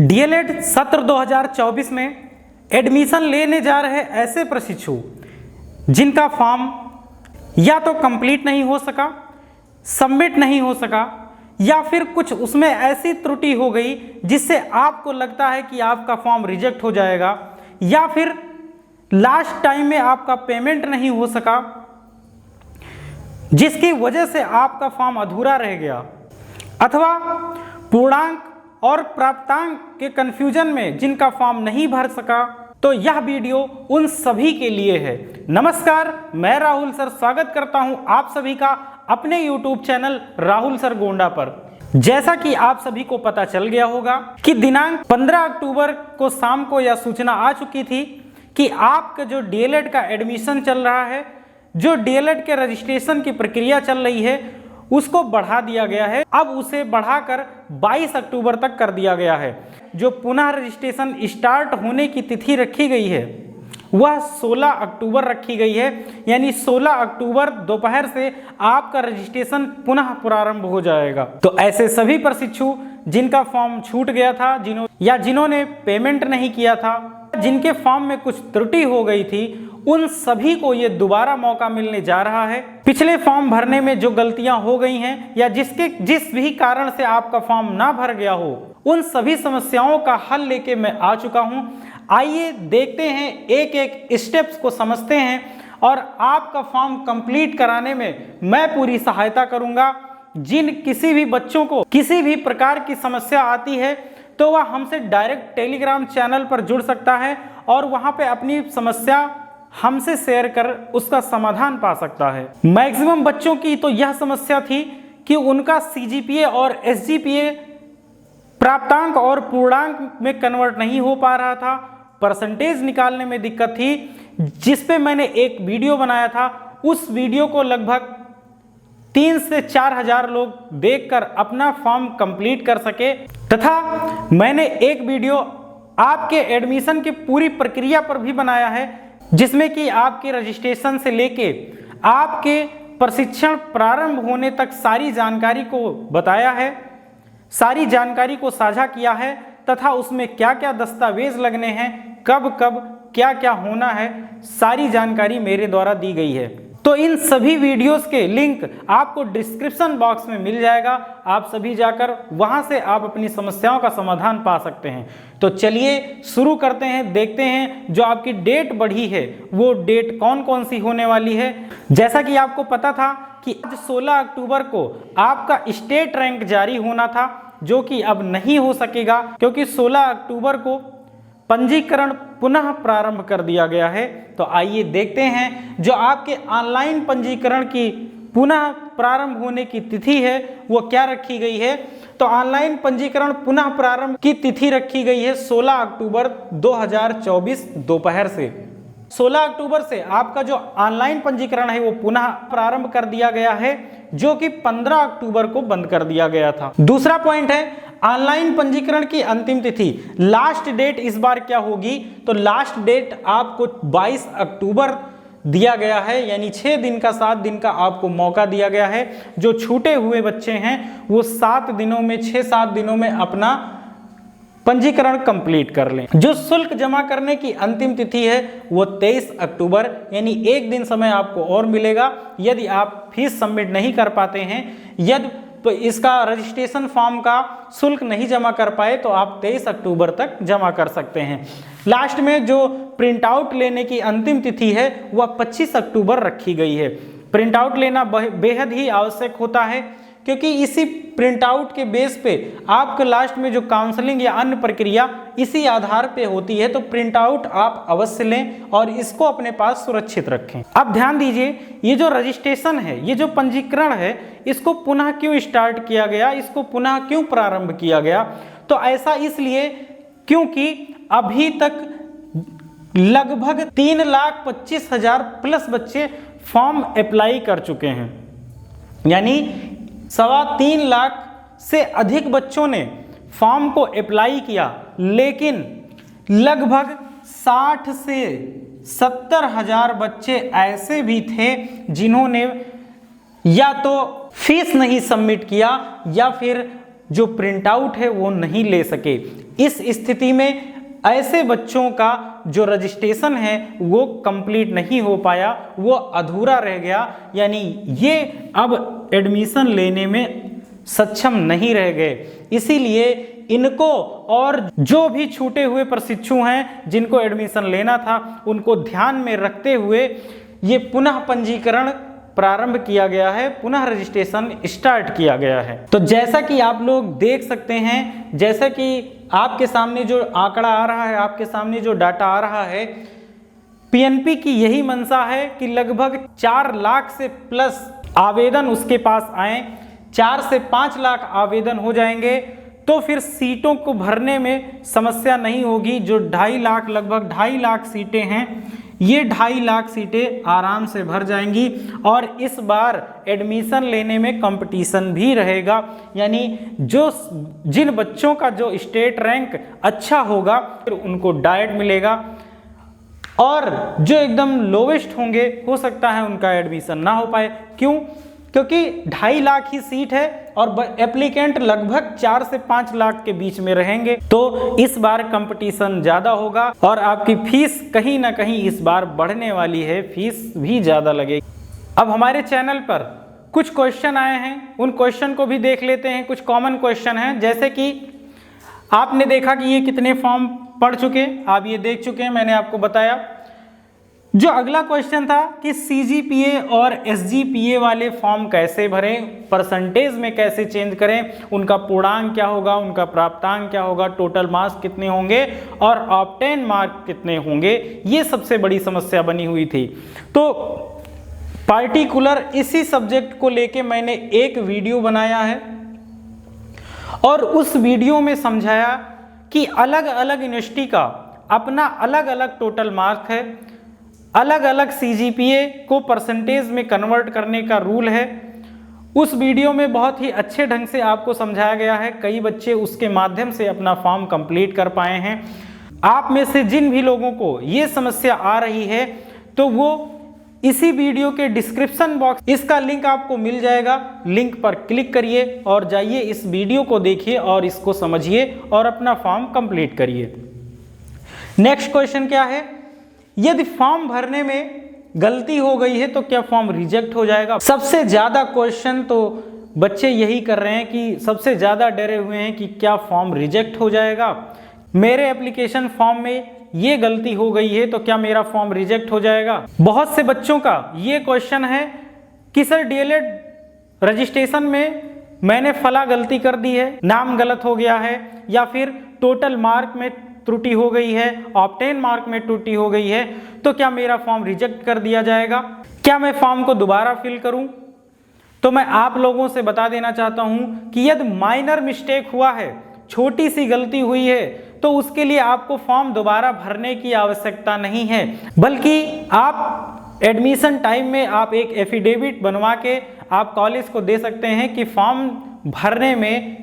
DElEd सत्र 2024 में admission लेने जा रहे ऐसे प्रशिक्षु जिनका फॉर्म या तो कंप्लीट नहीं हो सका, सबमिट नहीं हो सका, या फिर कुछ उसमें ऐसी त्रुटि हो गई जिससे आपको लगता है कि आपका फॉर्म रिजेक्ट हो जाएगा, या फिर लास्ट टाइम में आपका पेमेंट नहीं हो सका जिसकी वजह से आपका फॉर्म अधूरा रह गया, अथवा पूर्णांक और प्राप्तांक के कंफ्यूजन में जिनका फॉर्म नहीं भर सका, तो यह वीडियो उन सभी के लिए है। नमस्कार, मैं राहुल सर स्वागत करता हूं आप सभी का अपने YouTube channel Rahul sir Gonda पर। जैसा कि आप सभी को पता चल गया होगा कि दिनांक 15 अक्टूबर को शाम को यह सूचना आ चुकी थी कि आपका जो डीएलएड का एडमिशन चल रहा है, जो डीएलएड के रजिस्ट्रेशन की प्रक्रिया चल रही है, उसको बढ़ा दिया गया है। अब उसे बढ़ाकर 22 अक्टूबर तक कर दिया गया है। जो पुनः रजिस्ट्रेशन स्टार्ट होने की तिथि रखी गई है वह 16 अक्टूबर रखी गई है, यानी 16 अक्टूबर दोपहर से आपका रजिस्ट्रेशन पुनः प्रारंभ हो जाएगा। तो ऐसे सभी प्रशिक्षु जिनका फॉर्म छूट गया था, जिन्होंने पेमेंट नहीं किया था, जिनके फॉर्म में कुछ त्रुटि हो गई थी, उन सभी को ये दोबारा मौका मिलने जा रहा है। पिछले फॉर्म भरने में जो गलतियां हो गई हैं या जिस भी कारण से आपका फॉर्म ना भर गया हो, उन सभी समस्याओं का हल लेके मैं आ चुका हूं। आइए देखते हैं, एक एक स्टेप्स को समझते हैं और आपका फॉर्म कंप्लीट कराने में मैं पूरी सहायता करूंगा। जिन किसी भी बच्चों को किसी भी प्रकार की समस्या आती है तो वह हमसे डायरेक्ट टेलीग्राम चैनल पर जुड़ सकता है और वहां पे अपनी समस्या हमसे शेयर कर उसका समाधान पा सकता है। मैक्सिमम बच्चों की तो यह समस्या थी कि उनका सीजीपीए और एसजीपीए प्राप्तांक और पूर्णांक में कन्वर्ट नहीं हो पा रहा था, परसेंटेज निकालने में दिक्कत थी, जिस पे मैंने एक वीडियो बनाया था। उस वीडियो को लगभग 3 से 4 हजार लोग देखकर अपना फॉर्म कंप्लीट कर सके, तथा मैंने एक वीडियो आपके एडमिशन की पूरी प्रक्रिया पर भी बनाया है, जिसमें कि आपके रजिस्ट्रेशन से लेके आपके प्रशिक्षण प्रारंभ होने तक सारी जानकारी को बताया है, सारी जानकारी को साझा किया है, तथा उसमें क्या क्या दस्तावेज लगने हैं, कब कब क्या क्या होना है, सारी जानकारी मेरे द्वारा दी गई है। तो इन सभी वीडियोस के लिंक आपको डिस्क्रिप्शन बॉक्स में मिल जाएगा। आप सभी जाकर वहां से आप अपनी समस्याओं का समाधान पा सकते हैं। तो चलिए शुरू करते हैं, देखते हैं जो आपकी डेट बढ़ी है वो डेट कौन कौन सी होने वाली है। जैसा कि आपको पता था कि आज 16 अक्टूबर को आपका स्टेट रैंक जारी होना था, जो कि अब नहीं हो सकेगा क्योंकि 16 अक्टूबर को पंजीकरण पुनः प्रारंभ कर दिया गया है। तो आइए देखते हैं जो आपके ऑनलाइन पंजीकरण की पुनः प्रारंभ होने की तिथि है वो क्या रखी गई है। तो ऑनलाइन पंजीकरण पुनः प्रारंभ की तिथि रखी गई है 16 अक्टूबर 2024 दोपहर से। 16 अक्टूबर से आपका जो ऑनलाइन पंजीकरण है वो पुनः प्रारंभ कर दिया गया है, जो कि 15 अक्टूबर को बंद कर दिया गया था। दूसरा पॉइंट है ऑनलाइन पंजीकरण की अंतिम तिथि। लास्ट डेट इस बार क्या होगी, तो लास्ट डेट आपको 22 अक्टूबर दिया गया है, यानी 6 दिन का 7 दिन का आपको मौका दिया गया है। जो छूटे हुए बच्चे हैं वो 7 दिनों में 6-7 दिनों में अपना पंजीकरण कंप्लीट कर लें। जो शुल्क जमा करने की अंतिम तिथि है वो 23 अक्टूबर, यानी 1 दिन समय आपको और मिलेगा। यदि आप फीस सबमिट नहीं कर पाते हैं, यदि इसका रजिस्ट्रेशन फॉर्म का शुल्क नहीं जमा कर पाए, तो आप 23 अक्टूबर तक जमा कर सकते हैं। लास्ट में जो प्रिंट आउट लेने की अंतिम तिथि है वह 25 अक्टूबर रखी गई है। प्रिंट आउट लेना बेहद ही आवश्यक होता है, क्योंकि इसी प्रिंट आउट के बेस पे आपके लास्ट में जो काउंसलिंग या अन्य प्रक्रिया इसी आधार पे होती है। तो प्रिंट आउट आप अवश्य लें और इसको अपने पास सुरक्षित रखें। अब ध्यान दीजिए, ये जो रजिस्ट्रेशन है, ये जो पंजीकरण है, इसको पुनः क्यों स्टार्ट किया गया, इसको पुनः क्यों प्रारंभ किया गया। तो ऐसा इसलिए क्योंकि अभी तक लगभग 3,25,000 प्लस बच्चे फॉर्म अप्लाई कर चुके हैं, यानी 3.25 लाख से अधिक बच्चों ने फॉर्म को अप्लाई किया, लेकिन लगभग 60 से 70 हजार बच्चे ऐसे भी थे जिन्होंने या तो फीस नहीं सबमिट किया या फिर जो प्रिंट आउट है वो नहीं ले सके। इस स्थिति में ऐसे बच्चों का जो रजिस्ट्रेशन है वो कंप्लीट नहीं हो पाया, वो अधूरा रह गया, यानी ये अब एडमिशन लेने में सक्षम नहीं रह गए। इसीलिए इनको और जो भी छूटे हुए प्रशिक्षु हैं जिनको एडमिशन लेना था, उनको ध्यान में रखते हुए ये पुनः पंजीकरण प्रारंभ किया गया है, पुनः रजिस्ट्रेशन स्टार्ट किया गया है। तो जैसा कि आप लोग देख सकते हैं, जैसा कि आपके सामने जो आंकड़ा आ रहा है, आपके सामने जो डाटा आ रहा है, पीएनपी की यही मंशा है कि लगभग 4 लाख से प्लस आवेदन उसके पास आए। 4 से 5 लाख आवेदन हो जाएंगे तो फिर सीटों को भरने में समस्या नहीं होगी। जो 2.5 लाख, लगभग 2.5 लाख सीटें हैं, ये 2.5 लाख सीटें आराम से भर जाएंगी। और इस बार एडमिशन लेने में कंपटीशन भी रहेगा, यानी जिन बच्चों का जो स्टेट रैंक अच्छा होगा फिर उनको डाइट मिलेगा, और जो एकदम लोवेस्ट होंगे हो सकता है उनका एडमिशन ना हो पाए। क्यों? क्योंकि 2.5 लाख ही सीट है और एप्लीकेंट लगभग 4 से 5 लाख के बीच में रहेंगे, तो इस बार कंपटीशन ज़्यादा होगा और आपकी फीस कहीं ना कहीं इस बार बढ़ने वाली है, फीस भी ज़्यादा लगेगी। अब हमारे चैनल पर कुछ क्वेश्चन आए हैं, उन क्वेश्चन को भी देख लेते हैं। कुछ कॉमन क्वेश्चन हैं, जैसे कि आपने देखा कि ये कितने फॉर्म पढ़ चुके, आप ये देख चुके हैं, मैंने आपको बताया। जो अगला क्वेश्चन था कि सीजीपीए और एसजीपीए वाले फॉर्म कैसे भरें, परसेंटेज में कैसे चेंज करें, उनका पूर्णांक क्या होगा, उनका प्राप्तांक क्या होगा, टोटल मार्क्स कितने होंगे और ऑब्टेन मार्क कितने होंगे, ये सबसे बड़ी समस्या बनी हुई थी। तो पार्टिकुलर इसी सब्जेक्ट को लेके मैंने एक वीडियो बनाया है और उस वीडियो में समझाया कि अलग अलग यूनिवर्सिटी का अपना अलग अलग टोटल मार्क है, अलग अलग सीजीपीए को परसेंटेज में कन्वर्ट करने का रूल है। उस वीडियो में बहुत ही अच्छे ढंग से आपको समझाया गया है, कई बच्चे उसके माध्यम से अपना फॉर्म कंप्लीट कर पाए हैं। आप में से जिन भी लोगों को ये समस्या आ रही है तो वो इसी वीडियो के डिस्क्रिप्शन बॉक्स, इसका लिंक आपको मिल जाएगा, लिंक पर क्लिक करिए और जाइए इस वीडियो को देखिए और इसको समझिए और अपना फॉर्म कंप्लीट करिए। नेक्स्ट क्वेश्चन क्या है, यदि फॉर्म भरने में गलती हो गई है तो क्या फॉर्म रिजेक्ट हो जाएगा? सबसे ज़्यादा क्वेश्चन तो बच्चे यही कर रहे हैं कि सबसे ज़्यादा डरे हुए हैं कि क्या फॉर्म रिजेक्ट हो जाएगा, मेरे एप्लीकेशन फॉर्म में ये गलती हो गई है तो क्या मेरा फॉर्म रिजेक्ट हो जाएगा। बहुत से बच्चों का ये क्वेश्चन है कि सर डीएलएड रजिस्ट्रेशन में मैंने फला गलती कर दी है, नाम गलत हो गया है, या फिर टोटल मार्क में त्रुटि हो गई है, ऑब्टेन मार्क में त्रुटि हो गई है, तो क्या मेरा फॉर्म रिजेक्ट कर दिया जाएगा? क्या मैं फॉर्म को दोबारा फिल करूं? तो मैं आप लोगों से बता देना चाहता हूं कि यदि माइनर मिस्टेक हुआ है, छोटी सी गलती हुई है, तो उसके लिए आपको फॉर्म दोबारा भरने की आवश्यकता नहीं है, बल्कि आप एडमिशन टाइम में आप एक एफिडेविट बनवा के आप कॉलेज को दे सकते हैं कि फॉर्म भरने में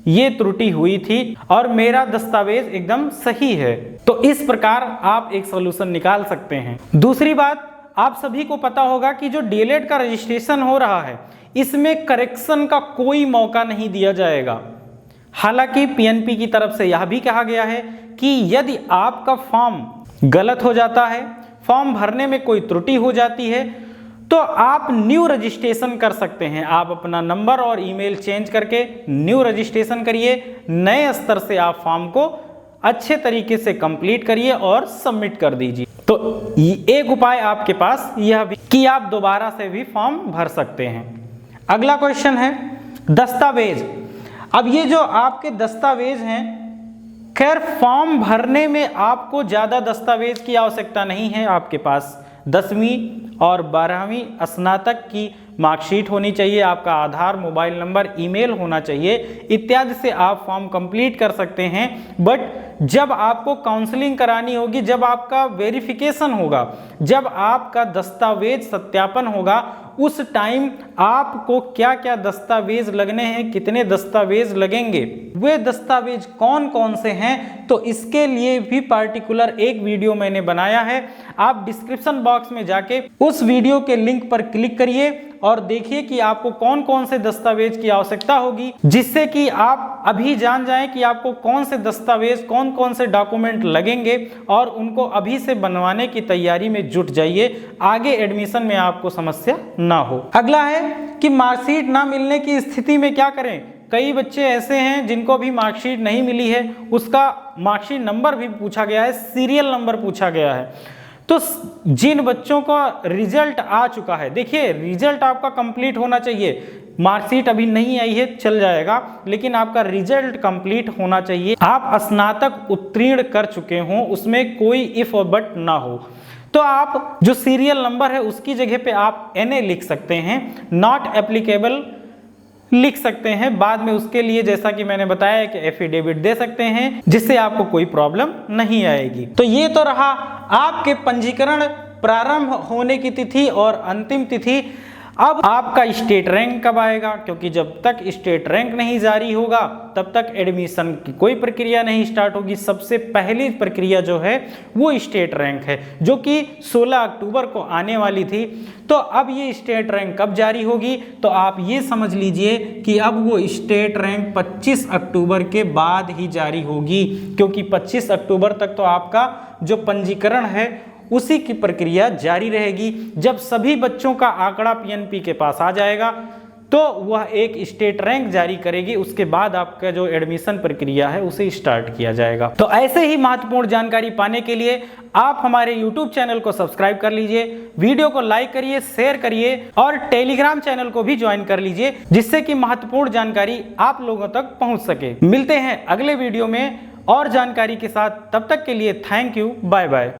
ये त्रुटि हुई थी और मेरा दस्तावेज एकदम सही है। तो इस प्रकार आप एक सॉल्यूशन निकाल सकते हैं। दूसरी बात, आप सभी को पता होगा कि जो डीएलएड का रजिस्ट्रेशन हो रहा है इसमें करेक्शन का कोई मौका नहीं दिया जाएगा। हालांकि पीएनपी की तरफ से यह भी कहा गया है कि यदि आपका फॉर्म गलत हो जाता है, फॉर्म भरने में कोई त्रुटि हो जाती है, तो आप न्यू रजिस्ट्रेशन कर सकते हैं। आप अपना नंबर और ईमेल चेंज करके न्यू रजिस्ट्रेशन करिए, नए स्तर से आप फॉर्म को अच्छे तरीके से कंप्लीट करिए और सबमिट कर दीजिए। तो एक उपाय आपके पास यह भी कि आप दोबारा से भी फॉर्म भर सकते हैं। अगला क्वेश्चन है दस्तावेज। अब ये जो आपके दस्तावेज हैं, खैर फॉर्म भरने में आपको ज़्यादा दस्तावेज की आवश्यकता नहीं है। आपके पास 10वीं और 12वीं स्नातक की मार्कशीट होनी चाहिए, आपका आधार, मोबाइल नंबर, ईमेल होना चाहिए, इत्यादि से आप फॉर्म कंप्लीट कर सकते हैं। बट जब आपको काउंसलिंग करानी होगी, जब आपका वेरिफिकेशन होगा, जब आपका दस्तावेज सत्यापन होगा, उस टाइम आपको क्या क्या दस्तावेज लगने हैं, कितने दस्तावेज लगेंगे, वे दस्तावेज कौन कौन से हैं, तो इसके लिए भी पार्टिकुलर एक वीडियो मैंने बनाया है। आप डिस्क्रिप्शन बॉक्स में जाके उस वीडियो के लिंक पर क्लिक करिए और देखिए कि आपको कौन कौन से दस्तावेज की आवश्यकता होगी, जिससे कि आप अभी जान जाएं कि आपको कौन से दस्तावेज, कौन कौन से डॉक्यूमेंट लगेंगे और उनको अभी से बनवाने की तैयारी में जुट जाइए, आगे एडमिशन में आपको समस्या ना हो। अगला है कि मार्कशीट ना मिलने की स्थिति में क्या करें। कई बच्चे ऐसे हैं जिनको भी मार्कशीट नहीं मिली है, उसका मार्कशीट नंबर भी पूछा गया है, सीरियल नंबर पूछा गया है। तो जिन बच्चों का रिजल्ट आ चुका है, देखिए रिजल्ट आपका कंप्लीट होना चाहिए, मार्कशीट अभी नहीं आई है चल जाएगा, लेकिन आपका रिजल्ट कंप्लीट होना चाहिए। आप स्नातक उत्तीर्ण कर चुके हों, उसमें कोई इफ और बट ना हो। तो आप जो सीरियल नंबर है उसकी जगह पे आप NA लिख सकते हैं, नॉट एप्लीकेबल लिख सकते हैं। बाद में उसके लिए जैसा कि मैंने बताया कि एफिडेविट दे सकते हैं, जिससे आपको कोई प्रॉब्लम नहीं आएगी। तो ये तो रहा आपके पंजीकरण प्रारंभ होने की तिथि और अंतिम तिथि। अब आपका स्टेट रैंक कब आएगा, क्योंकि जब तक स्टेट रैंक नहीं जारी होगा तब तक एडमिशन की कोई प्रक्रिया नहीं स्टार्ट होगी। सबसे पहली प्रक्रिया जो है वो स्टेट रैंक है, जो कि 16 अक्टूबर को आने वाली थी। तो अब ये स्टेट रैंक कब जारी होगी, तो आप ये समझ लीजिए कि अब वो स्टेट रैंक 25 अक्टूबर के बाद ही जारी होगी, क्योंकि 25 अक्टूबर तक तो आपका जो पंजीकरण है उसी की प्रक्रिया जारी रहेगी। जब सभी बच्चों का आंकड़ा PNP के पास आ जाएगा तो वह एक स्टेट रैंक जारी करेगी, उसके बाद आपका जो एडमिशन प्रक्रिया है उसे स्टार्ट किया जाएगा। तो ऐसे ही महत्वपूर्ण जानकारी पाने के लिए आप हमारे YouTube चैनल को सब्सक्राइब कर लीजिए, वीडियो को लाइक करिए, शेयर करिए और टेलीग्राम चैनल को भी ज्वाइन कर लीजिए, जिससे कि महत्वपूर्ण जानकारी आप लोगों तक पहुंच सके। मिलते हैं अगले वीडियो में और जानकारी के साथ, तब तक के लिए थैंक यू, बाय बाय।